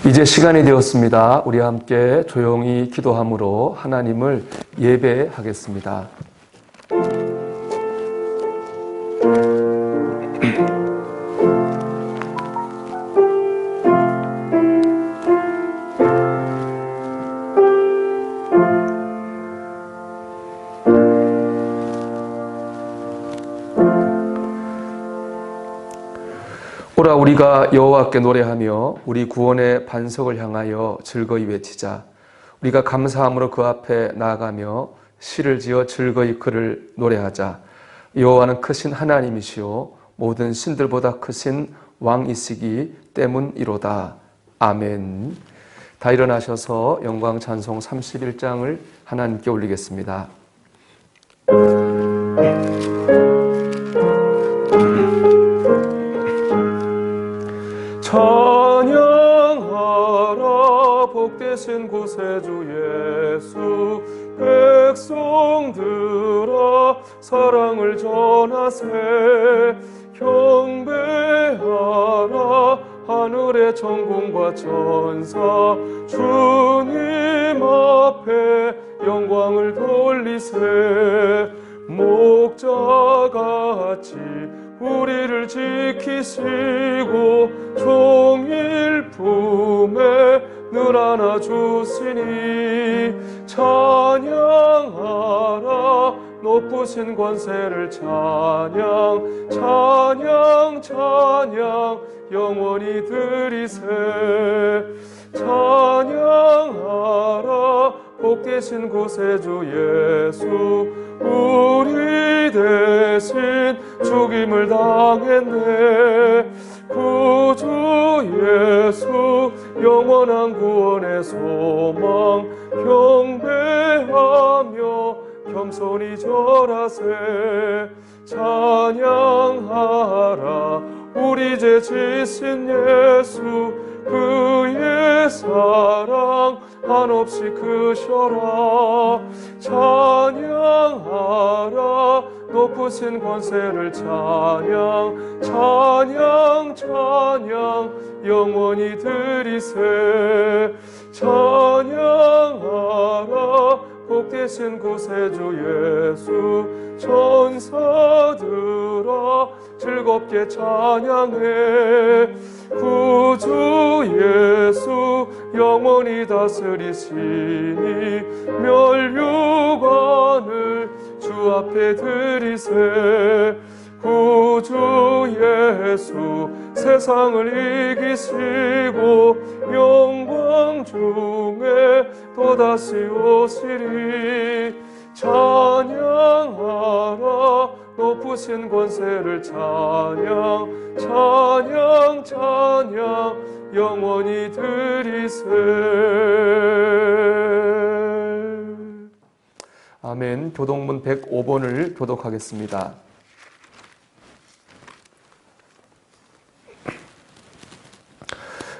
이제 시간이 되었습니다. 우리 함께 조용히 기도함으로 하나님을 예배하겠습니다. 오라 우리가 여호와께 노래하며 우리 구원의 반석을 향하여 즐거이 외치자. 우리가 감사함으로 그 앞에 나아가며 시를 지어 즐거이 그를 노래하자. 여호와는 크신 하나님이시오 모든 신들보다 크신 왕이시기 때문이로다. 아멘. 다 일어나셔서 영광 찬송 31장을 하나님께 올리겠습니다. 찬양하라 복되신 구세주 예수 백성들아 사랑을 전하세 경배하라 하늘의 천군과 천사 주님 앞에 영광을 돌리세 목자같이 우리를 지키시고 종일 품에 늘 안아주시니 찬양하라 높으신 권세를 찬양 찬양 찬양 영원히 드리세 찬양하라 복되신 구세주 예수 우리 대신 죽임을 당했네 구주 예수 영원한 구원의 소망 경배하며 겸손히 절하세 찬양하라 우리 죄 지신 예수 그의 사랑 한없이 크셔라 찬양하라 높으신 권세를 찬양 찬양 찬양 영원히 드리세 찬양하라 복되신 구세주 예수 천사들아 즐겁게 찬양해 구주 예수 영원히 다스리시니 멸류관을 주 앞에 드리세 구주 예수 세상을 이기시고 영광 중에 또다시 오시리 찬양하라 높으신 권세를 찬양 찬양 찬양 영원히 드리세 아멘. 교동문 105번을 교독하겠습니다.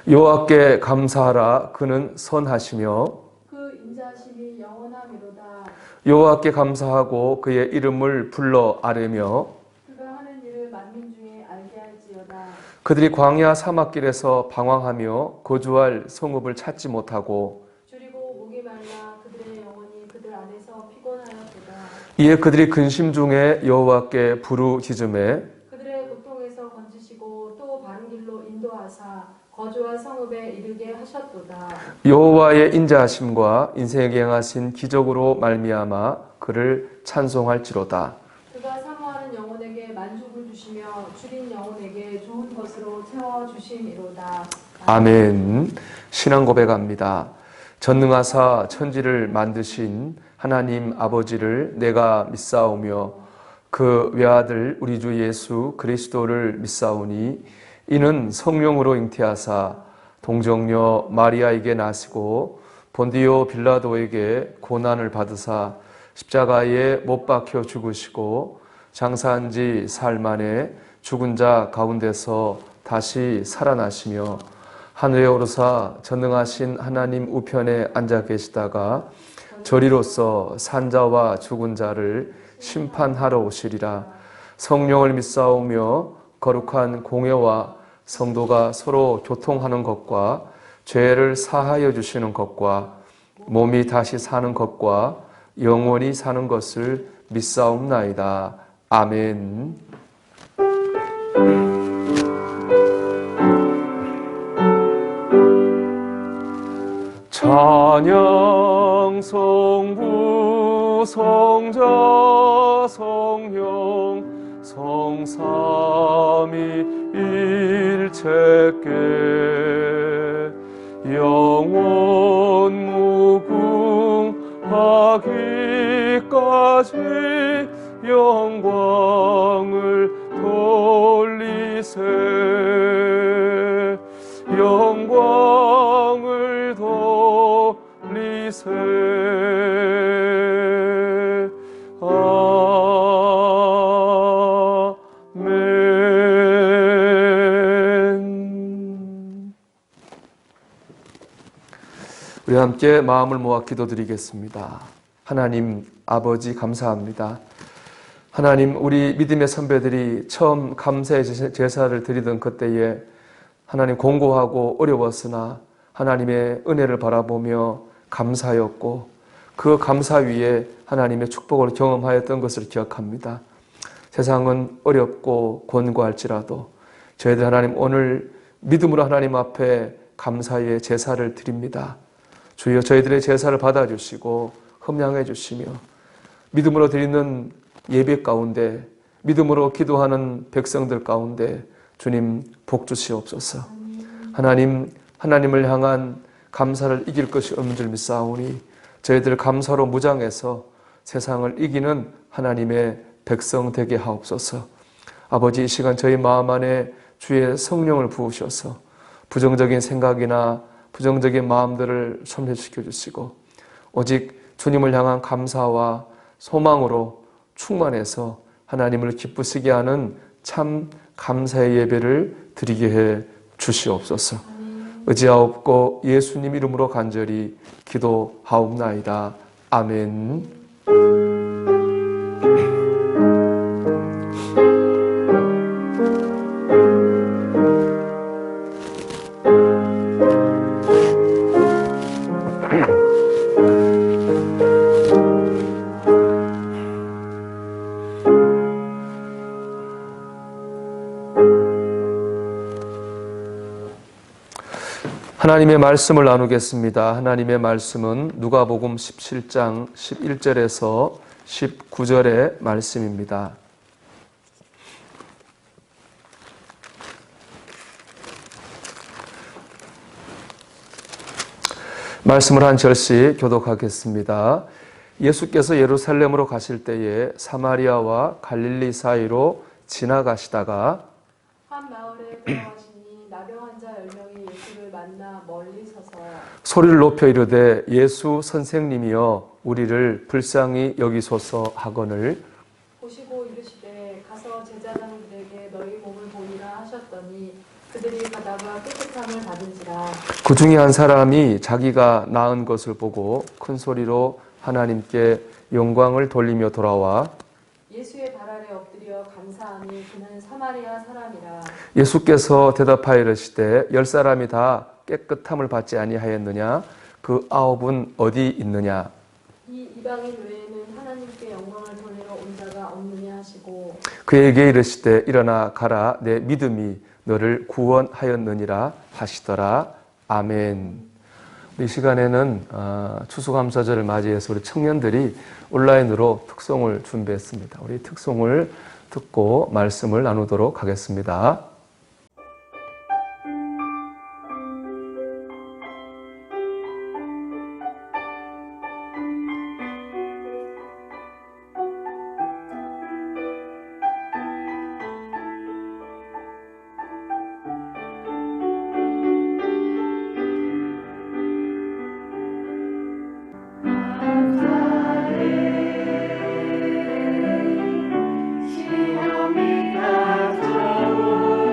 여호와께 감사하라 그는 선하시며 그 인자하심이 영원하미로다. 여호와께 감사하고 그의 이름을 불러 아뢰며 그가 하는 일을 만민 중에 알게 할지어다. 그들이 광야 사막길에서 방황하며 거주할 성읍을 찾지 못하고 줄이고 목이 말라 그들의 영혼이 그들 안에서 피곤하였도다. 이에 그들이 근심 중에 여호와께 부르짖음에 그들의 고통에서 건지시고 또 바른 길로 인도하사 거주할 성읍에 이르게 하셨도다. 여호와의 인자하심과 인생에게 행하신 기적으로 말미암아 그를 찬송할지로다. 그가 사모하는 영혼에게 만족을 주시며 줄인 영혼에게 좋은 것으로 채워주심이로다. 아멘. 신앙 고백합니다. 전능하사 천지를 만드신 하나님 아버지를 내가 믿사오며 그 외아들 우리 주 예수 그리스도를 믿사오니 이는 성령으로 잉태하사 동정녀 마리아에게 나시고 본디오 빌라도에게 고난을 받으사 십자가에 못 박혀 죽으시고 장사한 지 사흘 만에 죽은 자 가운데서 다시 살아나시며 하늘에 오르사 전능하신 하나님 우편에 앉아 계시다가 저리로서 산자와 죽은 자를 심판하러 오시리라. 성령을 믿사오며 거룩한 공회와 성도가 서로 교통하는 것과 죄를 사하여 주시는 것과 몸이 다시 사는 것과 영원히 사는 것을 믿사옵나이다. 아멘. 찬양 성부 성자 성령 성삼위일체께 영원 무궁하기까지 영광을 돌리세 영광을 돌리세 아멘. 우리 함께 마음을 모아 기도드리겠습니다. 하나님 아버지 감사합니다. 하나님, 우리 믿음의 선배들이 처음 감사의 제사를 드리던 그때에 하나님 공고하고 어려웠으나 하나님의 은혜를 바라보며 감사였고 그 감사 위에 하나님의 축복을 경험하였던 것을 기억합니다. 세상은 어렵고 권고할지라도 저희들 하나님 오늘 믿음으로 하나님 앞에 감사의 제사를 드립니다. 주여 저희들의 제사를 받아주시고 흠양해 주시며 믿음으로 드리는 예배 가운데 믿음으로 기도하는 백성들 가운데 주님 복 주시옵소서. 하나님을 향한 감사를 이길 것이 없는 줄 믿사오니 저희들 감사로 무장해서 세상을 이기는 하나님의 백성 되게 하옵소서. 아버지, 이 시간 저희 마음 안에 주의 성령을 부으셔서 부정적인 생각이나 부정적인 마음들을 소멸시켜 주시고 오직 주님을 향한 감사와 소망으로 충만해서 하나님을 기쁘시게 하는 참 감사의 예배를 드리게 해 주시옵소서. 의지하옵고 예수님 이름으로 간절히 기도하옵나이다. 아멘. 하나님의 말씀을 나누겠습니다. 하나님의 말씀은 누가복음 17장 11절에서 19절의 말씀입니다. 말씀을 한 절씩 교독하겠습니다. 예수께서 예루살렘으로 가실 때에 사마리아와 갈릴리 사이로 지나가시다가 한 마을에 들어가시니 나병 환자 10명이 예수를 만나 멀리 서서 소리를 높여 이르되 예수 선생님이여 우리를 불쌍히 여기소서 하거늘 보시고 이르시되 가서 제자장들에게 너희 몸을 보이라 하셨더니 그들이 가다가 깨끗함을 받은지라. 그 중에 한 사람이 자기가 나은 것을 보고 큰 소리로 하나님께 영광을 돌리며 돌아와 예수의 발 아래 엎드려 감사하니 그는 사마리아 사람이라. 예수께서 대답하여 이르시되 10사람이 다 깨끗함을 받지 아니하였느냐? 그 9은 어디 있느냐? 이 이방인 외에는 하나님께 영광을 돌리러 온 자가 없느냐 하시고 그에게 이르시되 일어나 가라 내 믿음이 너를 구원하였느니라 하시더라. 아멘. 이 시간에는 추수감사절을 맞이해서 우리 청년들이 온라인으로 특송을 준비했습니다. 우리 특송을 듣고 말씀을 나누도록 하겠습니다. 시험이 다가오니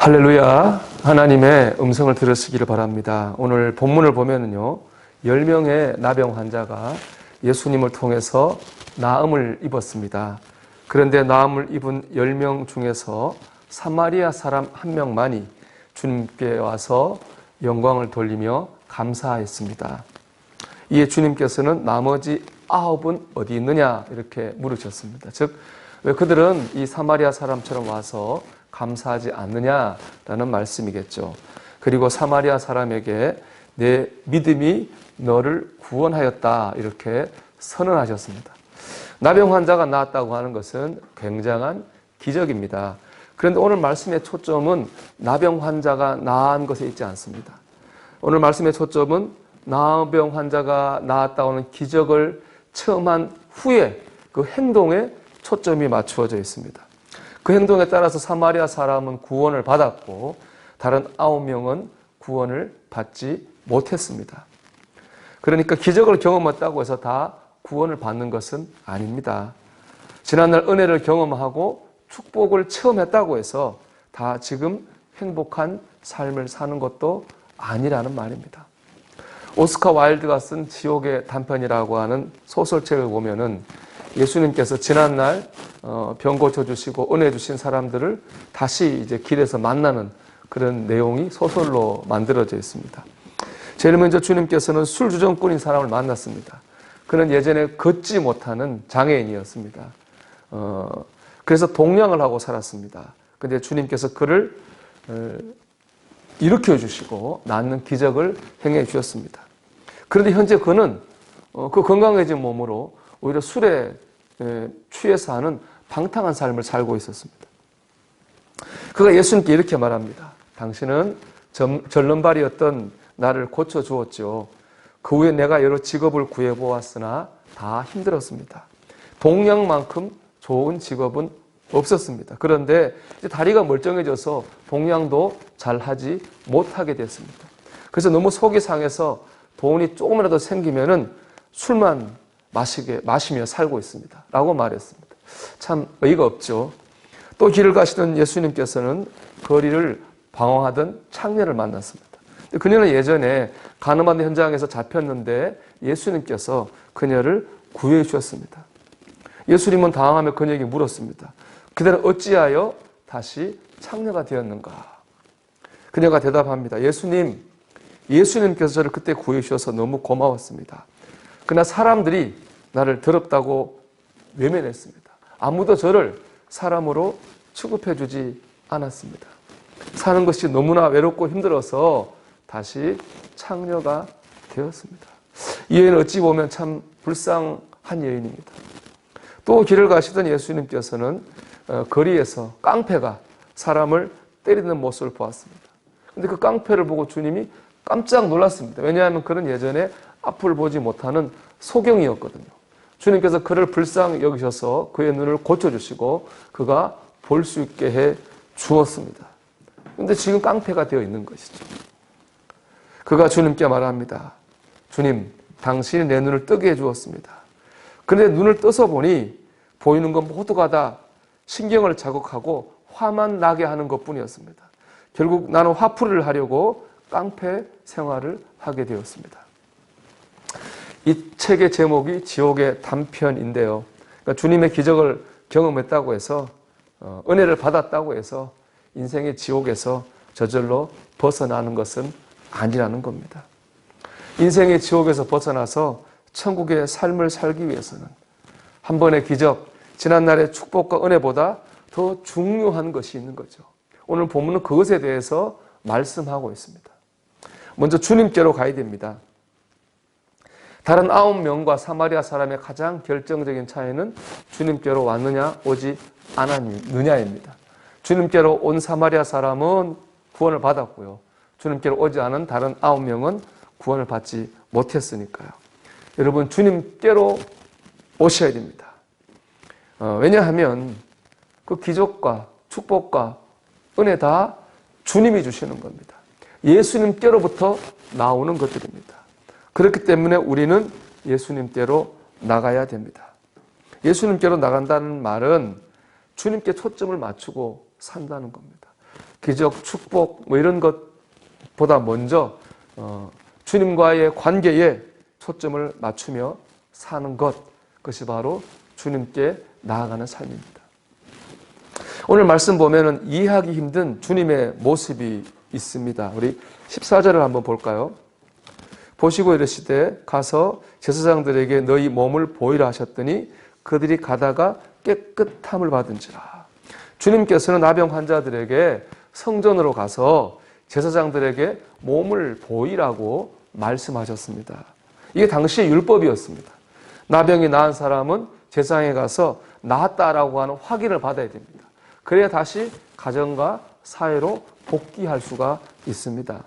할렐루야. 하나님의 음성을 들으시기를 바랍니다. 오늘 본문을 보면은요, 10명의 나병 환자가 예수님을 통해서 나음을 입었습니다. 그런데 나음을 입은 10명 중에서 사마리아 사람 한 명만이 주님께 와서 영광을 돌리며 감사했습니다. 이에 주님께서는 나머지 9은 어디 있느냐 이렇게 물으셨습니다. 즉, 왜 그들은 이 사마리아 사람처럼 와서 감사하지 않느냐라는 말씀이겠죠. 그리고 사마리아 사람에게 내 믿음이 너를 구원하였다 이렇게 선언하셨습니다. 나병 환자가 나았다고 하는 것은 굉장한 기적입니다. 그런데 오늘 말씀의 초점은 나병 환자가 나은 것에 있지 않습니다. 오늘 말씀의 초점은 나병 환자가 나았다고 하는 기적을 체험한 후에 그 행동에 초점이 맞추어져 있습니다. 그 행동에 따라서 사마리아 사람은 구원을 받았고 다른 9명은 구원을 받지 못했습니다. 그러니까 기적을 경험했다고 해서 다 구원을 받는 것은 아닙니다. 지난날 은혜를 경험하고 축복을 체험했다고 해서 다 지금 행복한 삶을 사는 것도 아니라는 말입니다. 오스카 와일드가 쓴 지옥의 단편이라고 하는 소설책을 보면은 예수님께서 지난날 병 고쳐주시고 은혜 주신 사람들을 다시 이제 길에서 만나는 그런 내용이 소설로 만들어져 있습니다. 제일 먼저 주님께서는 술주정꾼인 사람을 만났습니다. 그는 예전에 걷지 못하는 장애인이었습니다. 그래서 동냥을 하고 살았습니다. 그런데 주님께서 그를 일으켜 주시고 낫는 기적을 행해 주셨습니다. 그런데 현재 그는 그 건강해진 몸으로 오히려 술에 취해서 하는 방탕한 삶을 살고 있었습니다. 그가 예수님께 이렇게 말합니다. 당신은 절름발이었던 나를 고쳐주었죠. 그 후에 내가 여러 직업을 구해보았으나 다 힘들었습니다. 동양만큼 좋은 직업은 없었습니다. 그런데 이제 다리가 멀쩡해져서 동양도 잘 하지 못하게 됐습니다. 그래서 너무 속이 상해서 돈이 조금이라도 생기면은 술만 마시며 살고 있습니다. 라고 말했습니다. 참 의의가 없죠. 또 길을 가시던 예수님께서는 거리를 방황하던 창녀를 만났습니다. 그녀는 예전에 간음하는 현장에서 잡혔는데 예수님께서 그녀를 구해 주셨습니다. 예수님은 당황하며 그녀에게 물었습니다. 그대는 어찌하여 다시 창녀가 되었는가? 그녀가 대답합니다. 예수님께서 저를 그때 구해 주셔서 너무 고마웠습니다. 그러나 사람들이 나를 더럽다고 외면했습니다. 아무도 저를 사람으로 취급해 주지 않았습니다. 사는 것이 너무나 외롭고 힘들어서 다시 창녀가 되었습니다. 이 여인은 어찌 보면 참 불쌍한 여인입니다. 또 길을 가시던 예수님께서는 거리에서 깡패가 사람을 때리는 모습을 보았습니다. 그런데 그 깡패를 보고 주님이 깜짝 놀랐습니다. 왜냐하면 그는 예전에 앞을 보지 못하는 소경이었거든요. 주님께서 그를 불쌍히 여기셔서 그의 눈을 고쳐주시고 그가 볼 수 있게 해 주었습니다. 그런데 지금 깡패가 되어 있는 것이죠. 그가 주님께 말합니다. 주님, 당신이 내 눈을 뜨게 해 주었습니다. 그런데 눈을 떠서 보니 보이는 건 모두가 다 신경을 자극하고 화만 나게 하는 것뿐이었습니다. 결국 나는 화풀이를 하려고 깡패 생활을 하게 되었습니다. 이 책의 제목이 지옥의 단편인데요. 그러니까 주님의 기적을 경험했다고 해서 은혜를 받았다고 해서 인생의 지옥에서 저절로 벗어나는 것은 아니라는 겁니다. 인생의 지옥에서 벗어나서 천국의 삶을 살기 위해서는 한 번의 기적, 지난날의 축복과 은혜보다 더 중요한 것이 있는 거죠. 오늘 본문은 그것에 대해서 말씀하고 있습니다. 먼저 주님께로 가야 됩니다. 다른 9명과 사마리아 사람의 가장 결정적인 차이는 주님께로 왔느냐 오지 않았느냐입니다. 주님께로 온 사마리아 사람은 구원을 받았고요. 주님께로 오지 않은 다른 9명은 구원을 받지 못했으니까요. 여러분, 주님께로 오셔야 됩니다. 왜냐하면 그 기적과 축복과 은혜 다 주님이 주시는 겁니다. 예수님께로부터 나오는 것들입니다. 그렇기 때문에 우리는 예수님께로 나가야 됩니다. 예수님께로 나간다는 말은 주님께 초점을 맞추고 산다는 겁니다. 기적, 축복 뭐 이런 것보다 먼저 주님과의 관계에 초점을 맞추며 사는 것, 그것이 바로 주님께 나아가는 삶입니다. 오늘 말씀 보면은 이해하기 힘든 주님의 모습이 있습니다. 우리 14절을 한번 볼까요? 보시고 이르시되 가서 제사장들에게 너희 몸을 보이라 하셨더니 그들이 가다가 깨끗함을 받은지라. 주님께서는 나병 환자들에게 성전으로 가서 제사장들에게 몸을 보이라고 말씀하셨습니다. 이게 당시의 율법이었습니다. 나병이 나은 사람은 제사장에 가서 나았다라고 하는 확인을 받아야 됩니다. 그래야 다시 가정과 사회로 복귀할 수가 있습니다.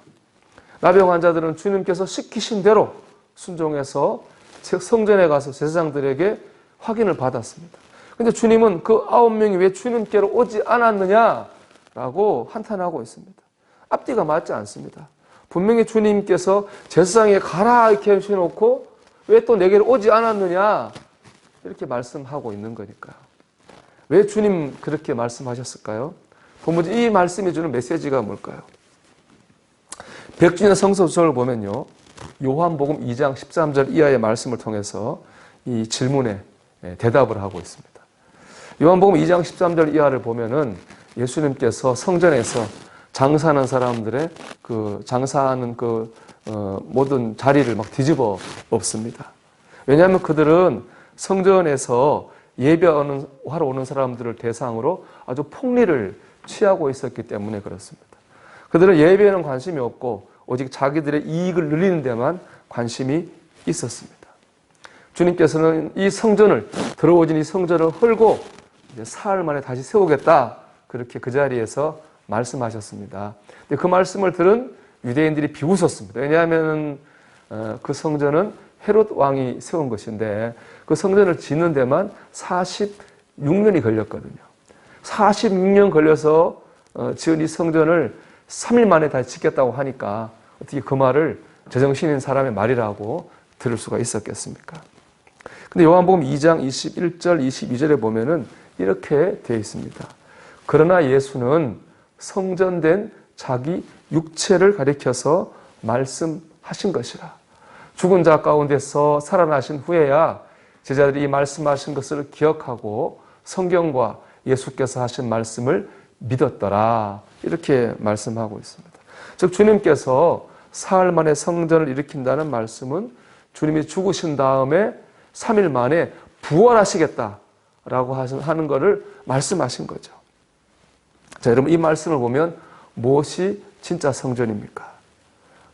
나병 환자들은 주님께서 시키신 대로 순종해서 성전에 가서 제사장들에게 확인을 받았습니다. 그런데 주님은 그 9명이 왜 주님께로 오지 않았느냐라고 한탄하고 있습니다. 앞뒤가 맞지 않습니다. 분명히 주님께서 제사장에 가라 이렇게 해놓고 왜 또 내게로 오지 않았느냐 이렇게 말씀하고 있는 거니까요. 왜 주님 그렇게 말씀하셨을까요? 본문 이 말씀이 주는 메시지가 뭘까요? 백주년 성서주석을 보면요, 요한복음 2장 13절 이하의 말씀을 통해서 이 질문에 대답을 하고 있습니다. 요한복음 2장 13절 이하를 보면은 예수님께서 성전에서 장사하는 사람들의 장사하는 모든 자리를 막 뒤집어 엎습니다. 왜냐하면 그들은 성전에서 예배하러 오는 사람들을 대상으로 아주 폭리를 취하고 있었기 때문에 그렇습니다. 그들은 예배에는 관심이 없고 오직 자기들의 이익을 늘리는 데만 관심이 있었습니다. 주님께서는 이 성전을, 더러워진 이 성전을 헐고 이제 사흘 만에 다시 세우겠다, 그렇게 그 자리에서 말씀하셨습니다. 근데 그 말씀을 들은 유대인들이 비웃었습니다. 왜냐하면 그 성전은 헤롯 왕이 세운 것인데 그 성전을 짓는 데만 46년이 걸렸거든요. 46년 걸려서 지은 이 성전을 3일 만에 다시 짓겠다고 하니까 어떻게 그 말을 제정신인 사람의 말이라고 들을 수가 있었겠습니까? 근데 요한복음 2장 21절, 22절에 보면은 이렇게 되어 있습니다. 그러나 예수는 성전된 자기 육체를 가리켜서 말씀하신 것이라. 죽은 자 가운데서 살아나신 후에야 제자들이 이 말씀하신 것을 기억하고 성경과 예수께서 하신 말씀을 믿었더라. 이렇게 말씀하고 있습니다. 즉 주님께서 사흘 만에 성전을 일으킨다는 말씀은 주님이 죽으신 다음에 3일 만에 부활하시겠다라고 하는 것을 말씀하신 거죠. 자, 여러분 이 말씀을 보면 무엇이 진짜 성전입니까?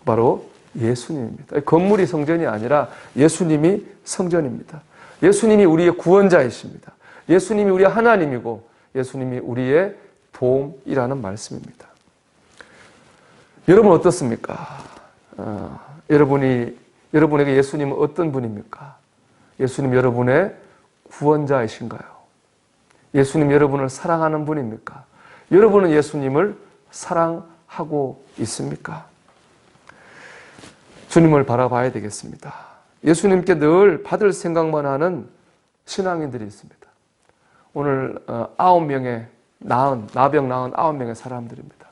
바로 예수님입니다. 건물이 성전이 아니라 예수님이 성전입니다. 예수님이 우리의 구원자이십니다. 예수님이 우리의 하나님이고 예수님이 우리의 도움이라는 말씀입니다. 여러분 어떻습니까? 여러분에게 예수님은 어떤 분입니까? 예수님 여러분의 구원자이신가요? 예수님 여러분을 사랑하는 분입니까? 여러분은 예수님을 사랑하고 있습니까? 주님을 바라봐야 되겠습니다. 예수님께 늘 받을 생각만 하는 신앙인들이 있습니다. 오늘 9명의 나병 나은 9명의 사람들입니다.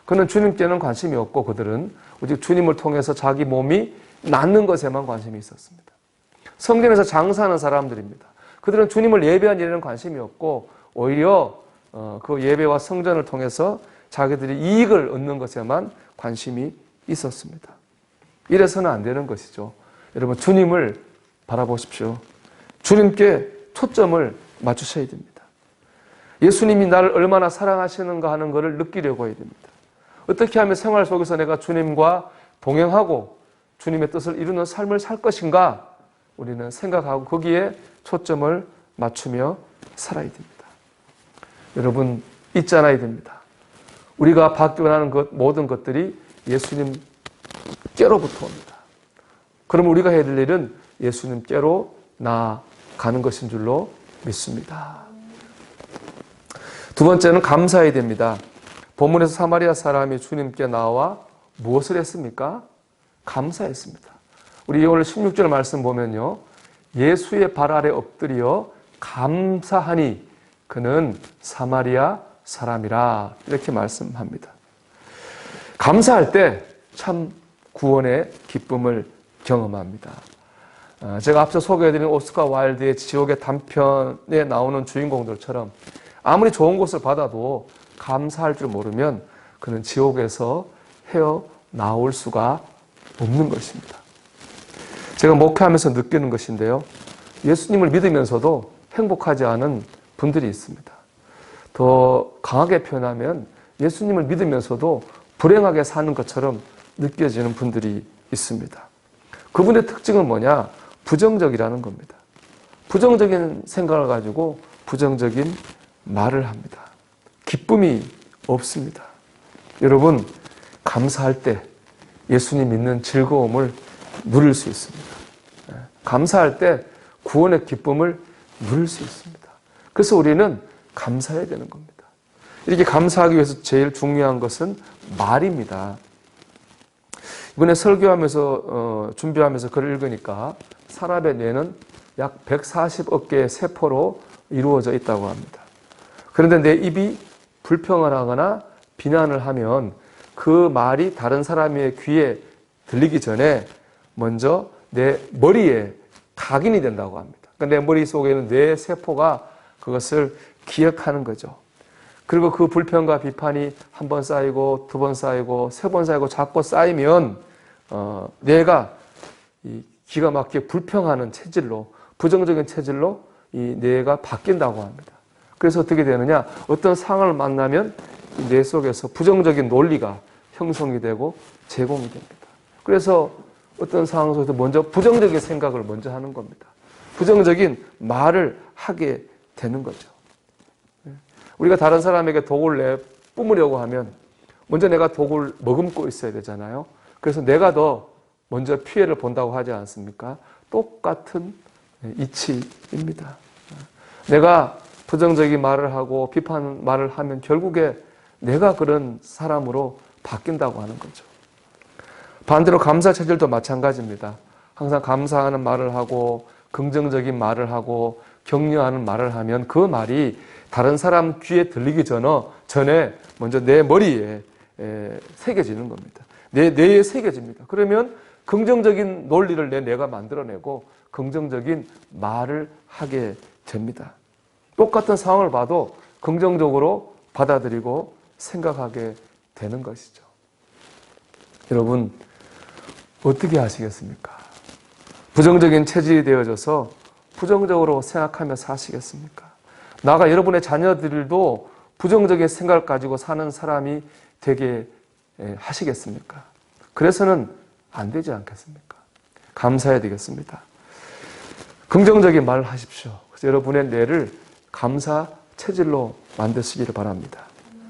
그는 주님께는 관심이 없고 그들은 오직 주님을 통해서 자기 몸이 낫는 것에만 관심이 있었습니다. 성전에서 장사하는 사람들입니다. 그들은 주님을 예배한 일에는 관심이 없고 오히려 그 예배와 성전을 통해서 자기들이 이익을 얻는 것에만 관심이 있었습니다. 이래서는 안 되는 것이죠. 여러분 주님을 바라보십시오. 주님께 초점을 맞추셔야 됩니다. 예수님이 나를 얼마나 사랑하시는가 하는 것을 느끼려고 해야 됩니다. 어떻게 하면 생활 속에서 내가 주님과 동행하고 주님의 뜻을 이루는 삶을 살 것인가 우리는 생각하고 거기에 초점을 맞추며 살아야 됩니다. 여러분 잊지 않아야 됩니다. 우리가 받겨나는 모든 것들이 예수님께로부터 옵니다. 그럼 우리가 해야 될 일은 예수님께로 나아가는 것인 줄로 믿습니다. 두 번째는 감사해야 됩니다. 본문에서 사마리아 사람이 주님께 나와 무엇을 했습니까? 감사했습니다. 우리 오늘 16절 말씀 보면요. 예수의 발 아래 엎드려 감사하니 그는 사마리아 사람이라 이렇게 말씀합니다. 감사할 때 참 구원의 기쁨을 경험합니다. 제가 앞서 소개해드린 오스카 와일드의 지옥의 단편에 나오는 주인공들처럼 아무리 좋은 것을 받아도 감사할 줄 모르면 그는 지옥에서 헤어나올 수가 없는 것입니다. 제가 목회하면서 느끼는 것인데요. 예수님을 믿으면서도 행복하지 않은 분들이 있습니다. 더 강하게 표현하면 예수님을 믿으면서도 불행하게 사는 것처럼 느껴지는 분들이 있습니다. 그분의 특징은 뭐냐? 부정적이라는 겁니다. 부정적인 생각을 가지고 부정적인 말을 합니다. 기쁨이 없습니다. 여러분, 감사할 때 예수님 믿는 즐거움을 누릴 수 있습니다. 감사할 때 구원의 기쁨을 누릴 수 있습니다. 그래서 우리는 감사해야 되는 겁니다. 이렇게 감사하기 위해서 제일 중요한 것은 말입니다. 이번에 설교하면서 준비하면서 글을 읽으니까 사람의 뇌는 약 140억 개의 세포로 이루어져 있다고 합니다. 그런데 내 입이 불평을 하거나 비난을 하면 그 말이 다른 사람의 귀에 들리기 전에 먼저 내 머리에 각인이 된다고 합니다. 그러니까 내 머릿속에는 뇌 세포가 그것을 기억하는 거죠. 그리고 그 불평과 비판이 한 번 쌓이고 두 번 쌓이고 세 번 쌓이고 자꾸 쌓이면 뇌가 기가 막히게 불평하는 체질로, 부정적인 체질로 이 뇌가 바뀐다고 합니다. 그래서 어떻게 되느냐? 어떤 상황을 만나면 이 뇌 속에서 부정적인 논리가 형성이 되고 제공이 됩니다. 그래서 어떤 상황 속에서 먼저 부정적인 생각을 먼저 하는 겁니다. 부정적인 말을 하게 되는 거죠. 우리가 다른 사람에게 독을 뿜으려고 하면 먼저 내가 독을 머금고 있어야 되잖아요. 그래서 내가 더 먼저 피해를 본다고 하지 않습니까? 똑같은 이치입니다. 내가 부정적인 말을 하고 비판 말을 하면 결국에 내가 그런 사람으로 바뀐다고 하는 거죠. 반대로 감사 체질도 마찬가지입니다. 항상 감사하는 말을 하고 긍정적인 말을 하고 격려하는 말을 하면 그 말이 다른 사람 귀에 들리기 전에 먼저 내 머리에 새겨지는 겁니다. 내 뇌에 새겨집니다. 그러면 긍정적인 논리를 내 뇌가 만들어내고 긍정적인 말을 하게 됩니다. 똑같은 상황을 봐도 긍정적으로 받아들이고 생각하게 되는 것이죠. 여러분, 어떻게 하시겠습니까? 부정적인 체질이 되어져서 부정적으로 생각하며 사시겠습니까? 나아가 여러분의 자녀들도 부정적인 생각을 가지고 사는 사람이 되게 하시겠습니까? 그래서는 안 되지 않겠습니까? 감사해야 되겠습니다. 긍정적인 말을 하십시오. 그래서 여러분의 뇌를 감사 체질로 만드시기를 바랍니다.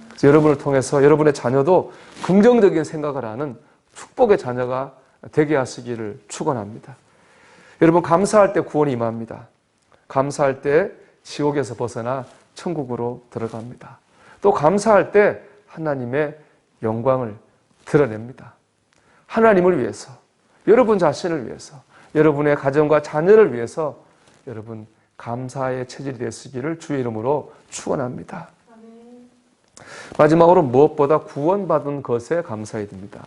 그래서 여러분을 통해서 여러분의 자녀도 긍정적인 생각을 하는 축복의 자녀가 되게 하시기를 축원합니다. 여러분, 감사할 때 구원이 임합니다. 감사할 때 지옥에서 벗어나 천국으로 들어갑니다. 또 감사할 때 하나님의 영광을 드러냅니다. 하나님을 위해서, 여러분 자신을 위해서, 여러분의 가정과 자녀를 위해서 여러분 감사의 체질이 되시기를 주의 이름으로 축원합니다. 마지막으로 무엇보다 구원받은 것에 감사해야 됩니다.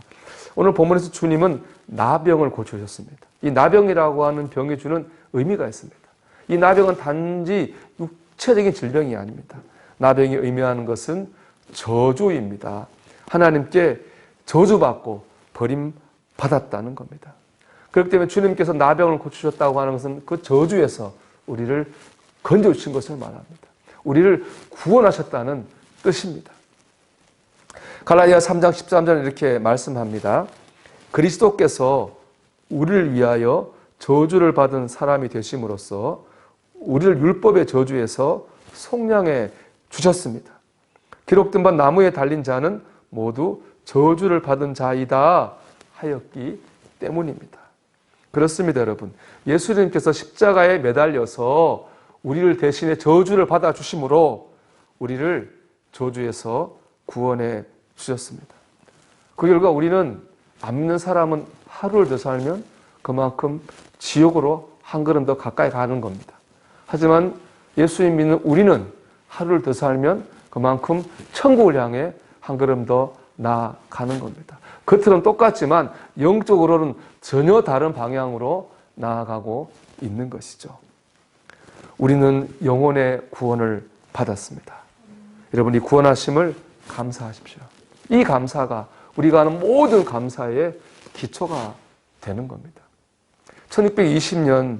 오늘 본문에서 주님은 나병을 고쳐주셨습니다. 이 나병이라고 하는 병이 주는 의미가 있습니다. 이 나병은 단지 육체적인 질병이 아닙니다. 나병이 의미하는 것은 저주입니다. 하나님께 저주받고 버림받았다는 겁니다. 그렇기 때문에 주님께서 나병을 고치셨다고 하는 것은 그 저주에서 우리를 건져주신 것을 말합니다. 우리를 구원하셨다는 뜻입니다. 갈라디아 3장 13절에 이렇게 말씀합니다. 그리스도께서 우리를 위하여 저주를 받은 사람이 되심으로써 우리를 율법의 저주에서 속량해 주셨습니다. 기록된 바 나무에 달린 자는 모두 저주를 받은 자이다 하였기 때문입니다. 그렇습니다, 여러분. 예수님께서 십자가에 매달려서 우리를 대신에 저주를 받아주심으로 우리를 저주에서 구원해 주셨습니다. 그 결과 우리는 안 믿는 사람은 하루를 더 살면 그만큼 지옥으로 한 걸음 더 가까이 가는 겁니다. 하지만 예수님 믿는 우리는 하루를 더 살면 그만큼 천국을 향해 한 걸음 더 나아가는 겁니다. 겉으로는 똑같지만 영적으로는 전혀 다른 방향으로 나아가고 있는 것이죠. 우리는 영혼의 구원을 받았습니다. 여러분, 이 구원하심을 감사하십시오. 이 감사가 우리가 하는 모든 감사의 기초가 되는 겁니다. 1620년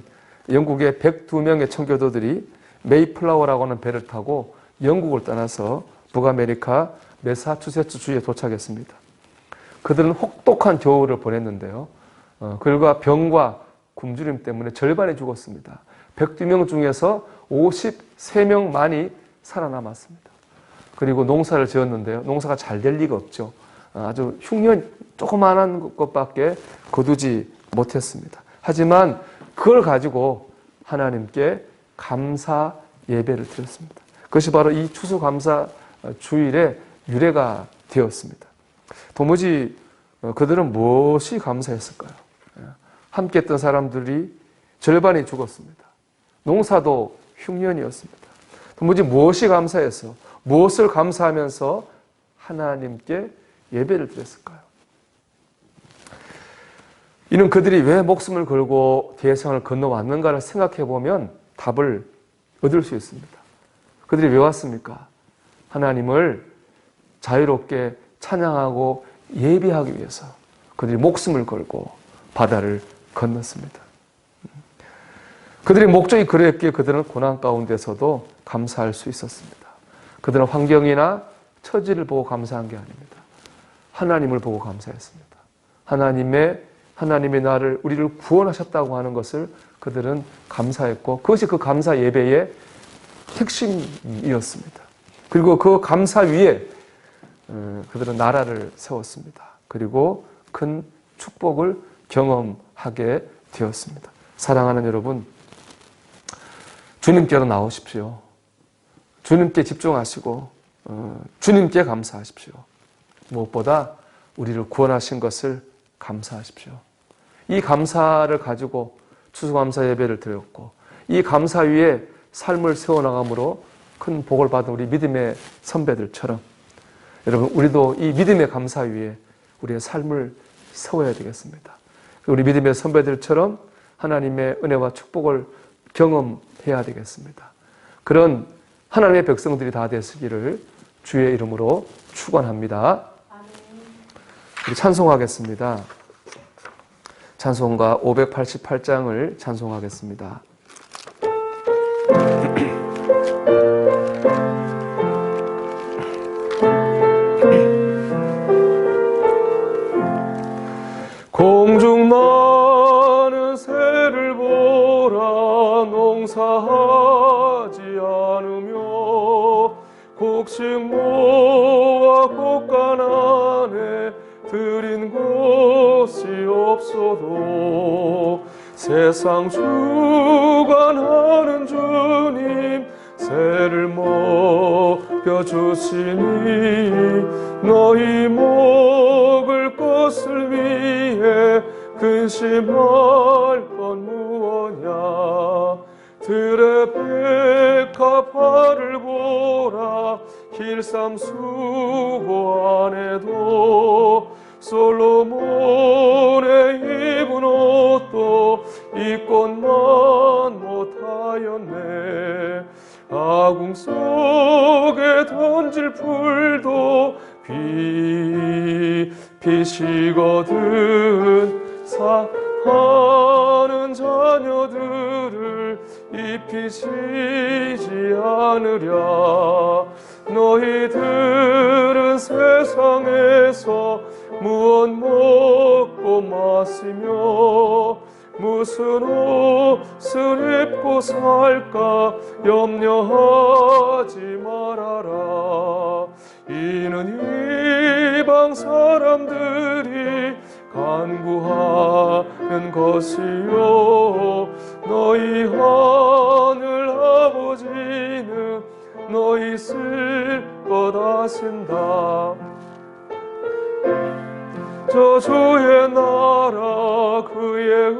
영국의 102명의 청교도들이 메이플라워라고 하는 배를 타고 영국을 떠나서 북아메리카 매사추세츠 주에 도착했습니다. 그들은 혹독한 겨울을 보냈는데요. 그들과 병과 굶주림 때문에 절반이 죽었습니다. 102명 중에서 53명만이 살아남았습니다. 그리고 농사를 지었는데요. 농사가 잘 될 리가 없죠. 아주 흉년 조그만한 것밖에 거두지 못했습니다. 하지만 그걸 가지고 하나님께 감사 예배를 드렸습니다. 그것이 바로 이 추수감사 주일의 유래가 되었습니다. 도무지 그들은 무엇이 감사했을까요? 함께 했던 사람들이 절반이 죽었습니다. 농사도 흉년이었습니다. 도무지 무엇이 감사해서 무엇을 감사하면서 하나님께 예배를 드렸을까요? 이는 그들이 왜 목숨을 걸고 대해상을 건너왔는가를 생각해 보면 답을 얻을 수 있습니다. 그들이 왜 왔습니까? 하나님을 자유롭게 찬양하고 예배하기 위해서 그들이 목숨을 걸고 바다를 건넜습니다. 그들의 목적이 그랬기에 그들은 고난 가운데서도 감사할 수 있었습니다. 그들은 환경이나 처지를 보고 감사한 게 아닙니다. 하나님을 보고 감사했습니다. 하나님의 나를 우리를 구원하셨다고 하는 것을 그들은 감사했고 그것이 그 감사 예배의 핵심이었습니다. 그리고 그 감사 위에 그들은 나라를 세웠습니다. 그리고 큰 축복을 경험하게 되었습니다. 사랑하는 여러분, 주님께로 나오십시오. 주님께 집중하시고 주님께 감사하십시오. 무엇보다 우리를 구원하신 것을 감사하십시오. 이 감사를 가지고 추수감사 예배를 드렸고 이 감사 위에 삶을 세워나감으로 큰 복을 받은 우리 믿음의 선배들처럼 여러분, 우리도 이 믿음의 감사 위에 우리의 삶을 세워야 되겠습니다. 우리 믿음의 선배들처럼 하나님의 은혜와 축복을 경험해야 되겠습니다. 그런 하나님의 백성들이 다 되시기를 주의 이름으로 축원합니다. 우리 찬송하겠습니다. 찬송가 588장을 찬송하겠습니다. 공중 나는 새를 보라 농사하지 않으며 곡식 모아 곡간 안에 들인 곳이 없어도 세상 주관하는 주님 새를 먹여주시니 너희 먹을 것을 위해 근심할 건 무엇냐 들의 백합화를 보라 힐삼 수고 안에도 솔로몬의 입은 옷도 입것만 못하였네 아궁 속에 던질 풀도 빛이거든 사하는 자녀들을 입히시지 않으랴 너희들은 세상에서 무엇 먹고 마시며 무슨 옷을 입고 살까 염려하지 말아라 이는 이방 사람들이 간구하는 것이요 너희 하늘 아버지는 너희 쓸 것 아신다 저 주의 나라 그의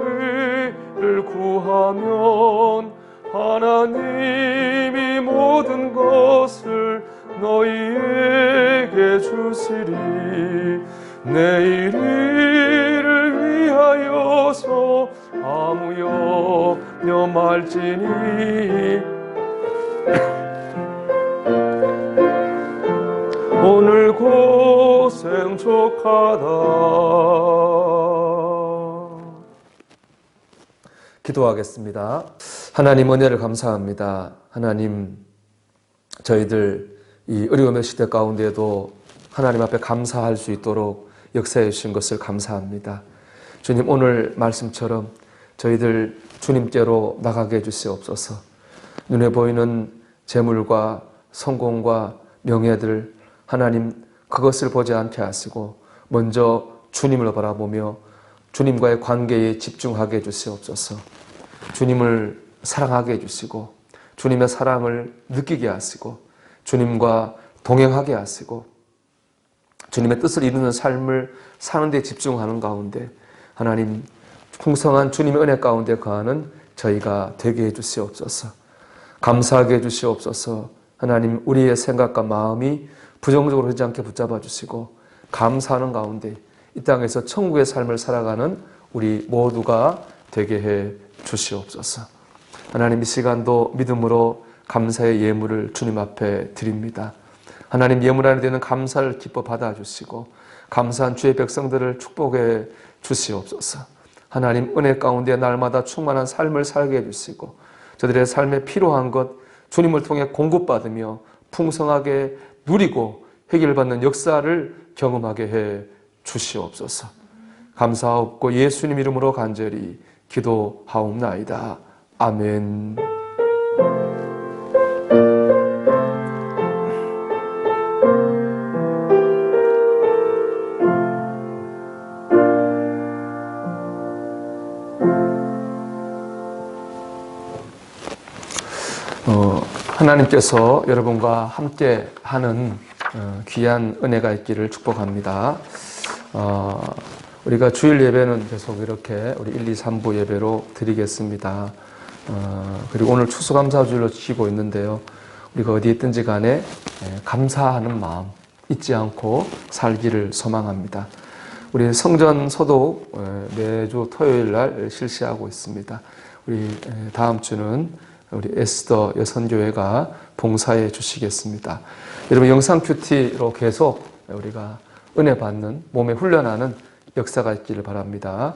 의를 구하면 하나님이 모든 것을 너희 없으리 내일을 위하여서 아무 염려 말지니 오늘 고생 족하다. 기도하겠습니다. 하나님 은혜를 감사합니다. 하나님 저희들 이 어려움의 시대 가운데에도 하나님 앞에 감사할 수 있도록 역사해 주신 것을 감사합니다. 주님 오늘 말씀처럼 저희들 주님께로 나가게 해주시옵소서. 눈에 보이는 재물과 성공과 명예들 하나님 그것을 보지 않게 하시고 먼저 주님을 바라보며 주님과의 관계에 집중하게 해주시옵소서. 주님을 사랑하게 해주시고 주님의 사랑을 느끼게 하시고 주님과 동행하게 하시고 주님의 뜻을 이루는 삶을 사는 데 집중하는 가운데 하나님 풍성한 주님의 은혜 가운데 거하는 저희가 되게 해주시옵소서. 감사하게 해주시옵소서. 하나님 우리의 생각과 마음이 부정적으로 하지 않게 붙잡아 주시고 감사하는 가운데 이 땅에서 천국의 삶을 살아가는 우리 모두가 되게 해 주시옵소서. 하나님 이 시간도 믿음으로 감사의 예물을 주님 앞에 드립니다. 하나님 예물 안에 되는 감사를 기뻐 받아주시고 감사한 주의 백성들을 축복해 주시옵소서. 하나님 은혜 가운데 날마다 충만한 삶을 살게 해주시고 저들의 삶에 필요한 것 주님을 통해 공급받으며 풍성하게 누리고 해결받는 역사를 경험하게 해 주시옵소서. 감사하옵고 예수님 이름으로 간절히 기도하옵나이다. 아멘. 하나님께서 여러분과 함께 하는 귀한 은혜가 있기를 축복합니다. 우리가 주일 예배는 계속 이렇게 우리 1, 2, 3부 예배로 드리겠습니다. 그리고 오늘 추수감사주일로 지키고 있는데요. 우리가 어디에 있든지 간에 감사하는 마음 잊지 않고 살기를 소망합니다. 우리 성전 소독 매주 토요일 날 실시하고 있습니다. 우리 다음 주는 우리 에스더 여선교회가 봉사해 주시겠습니다. 여러분 영상 큐티로 계속 우리가 은혜 받는 몸에 훈련하는 역사가 있기를 바랍니다.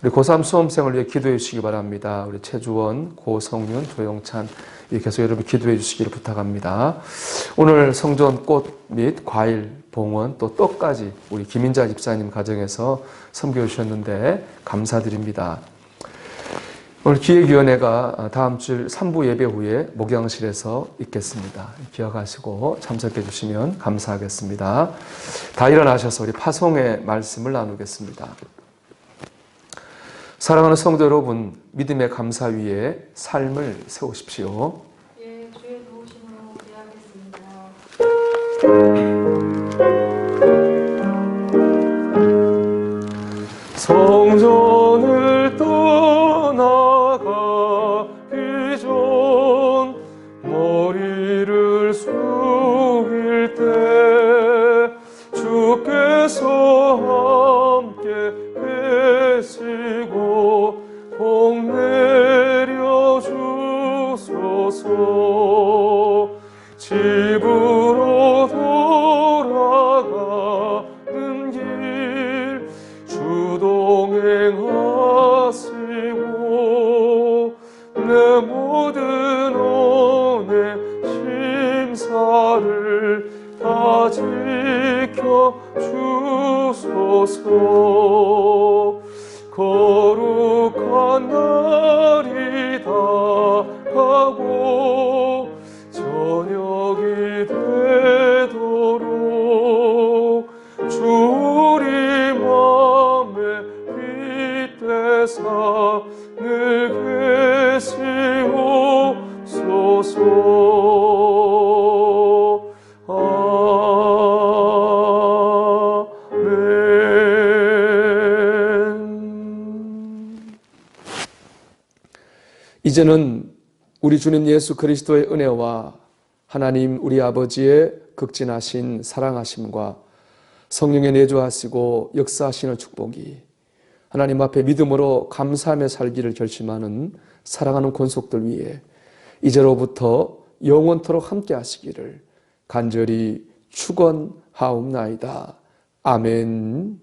우리 고3 수험생을 위해 기도해 주시기 바랍니다. 우리 최주원, 고성윤, 조영찬 계속 여러분 기도해 주시기를 부탁합니다. 오늘 성전 꽃 및 과일, 봉헌 또 떡까지 우리 김인자 집사님 가정에서 섬겨 주셨는데 감사드립니다. 오늘 기획위원회가 다음 주 3부 예배 후에 목양실에서 있겠습니다. 기억하시고 참석해 주시면 감사하겠습니다. 다 일어나셔서 우리 파송의 말씀을 나누겠습니다. 사랑하는 성도 여러분, 믿음의 감사 위에 삶을 세우십시오. 예, 주의 도우심으로 기대하겠습니다. 성전을 떠나가기 전 머리를 숙일 때 주께서 함께 계시고 복 내려 주소서. 집으로 돌아가는 길 주동행하시고 내 모든 온의 심사를 다 지켜 주소서. 거룩한 날이 다가고 저녁이 되도록 주 우리 맘에 빛되사 늘 계시옵소서. 아멘. 이제는 우리 주님 예수 그리스도의 은혜와 하나님 우리 아버지의 극진하신 사랑하심과 성령의 내주하시고 역사하시는 축복이 하나님 앞에 믿음으로 감사하며 살기를 결심하는 사랑하는 권속들 위해 이제로부터 영원토록 함께 하시기를 간절히 축원하옵나이다. 아멘.